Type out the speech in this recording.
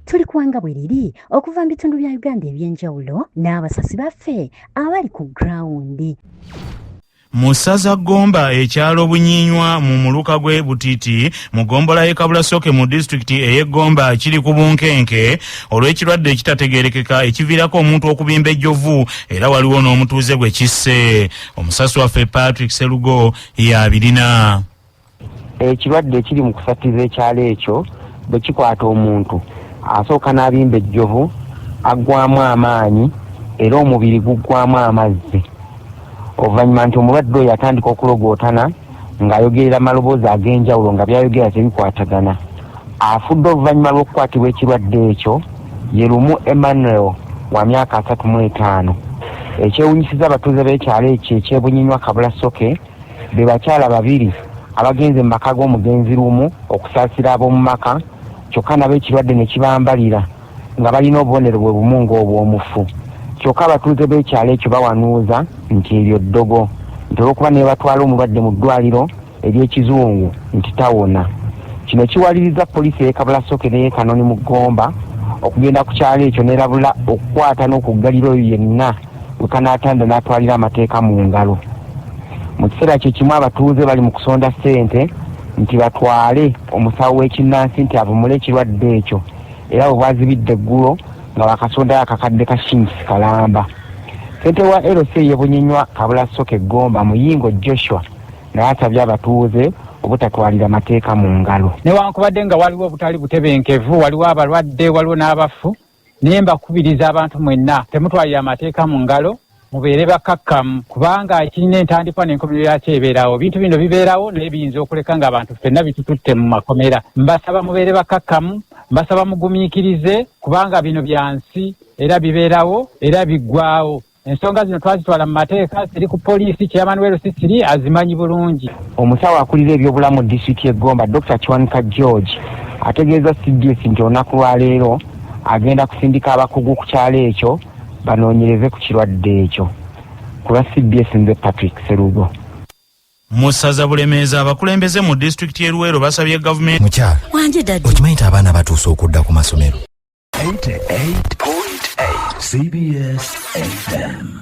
tuli kuwanga bwe liri okuva mu bitundu bya Uganda eby'enjawulo n'abasasi baffe abali ku grawundi. Mu ssaza Gomba ekyalo Bunyinywa mu muluka gwe Butiiti mu gombola y'e Kabulasoke mu disitulikiti ey'e Gomba kiri ku bunkenke olw'ekirwadde ekitategeerekeka ekiviirako omuntu okubimba ejjovu era waliwo n'omutuuze gwe kisse. Omusasi waffe Patrick Serugo y'abirina. Ekirwadde ekiri mu kusattiza ekyalo ekyo bwe kikwata omuntu asooka n'abimba ejjovu aggwamu amaanyi era omubiri guggwamu amazzi. Oluvannyuma nti omulwadde oyo atandika okulogootana ng'ayogerera amaloboozi ag'enjawulo nga byayogera tebikwatagana. Afudde oluvannyuma lw'okukwatibwa ekirwadde ekyo ye Lumu Emmanuel wa myaka 35. Ekyewunyisiza abatuuze b'ekyalo ekyo eky'e Bunyinywa Kabulasoke be bakyala babiri abagenze mu maka g'omugenzi Lumu okusaasira ab'omu maka kyokka nabo ekirwadde ne kibambalira nga balina obubonero bwe bumu ng'obw'omufu. Kyokka abatuuze b'ekyalo ekyo bawanuuza nti eryo ddogo nti olw'okuba ne batwala omulwadde mu ddwaliro ery'ekizungu nti tawona. Kino kiwaliriza poliisi y'e Kabulasoke n'ey'e Kanoni mu Gomba okugenda ku kyalo ekyo n'erabula okukwata n'okuggalira oyo yenna bwe kanaatanda n'atwalira amateeka mu ngalo. Mu kiseera kye kimu abatuuze bali mu kusonda ssente nti batwale omusawo w'ekinnansi nti avumule ekirwadde ekyo era bwe bwazibidde eggulo nga bakasondayo akakadde ka Shingisi Kalamba. Ssentebe wa LC y'e Bunyinywa Kabulasoke Gomba Muyingo Joshua naye asabye abatuuze obutatwalira mateeka mu ngalo. Newankubadde nga waliwo obutali butebenkevu, waliwo abalwadde, waliwo n'abafu, naye mbakubiriza abantu mwenna temutwalira amateeka mu ngalo, mubeere bakkakkamu kubanga ekirina entandikwa n'enkomerero yakyo ebeerawo. Ebintu bino bibeerawo naye biyinza okuleka ng'abantu ffenna bitututte mu makomera. Mbasaba mubeere bakkakkamu, mbasaba mugumiikirize kubanga bino bya nsi era bibeerawo era biggwaawo. Ensonga zino twazitwala mu mateeka ziri ku poliisi, chairman w'LCCR azimanyi bulungi. Omusawo akulira ebyobulamu mu disitulikiti y'e Gomba Dr. Kiwanuka George ategeeza CBS nti olunaku lwa leero agenda kusindika abakugu ku kyalo ekyo banoonyereze ku kirwadde ekyo. Ku lwa CBS nze Patrick Serugo. Mu ssaza Bulemeeza abakulembeze mu disitulikiti y'e Luweero basabye gavumenti. Mukyala Wanje daddy okimanyi nti abaana batuuse okudda ku masomero. 88.8 CBS FM.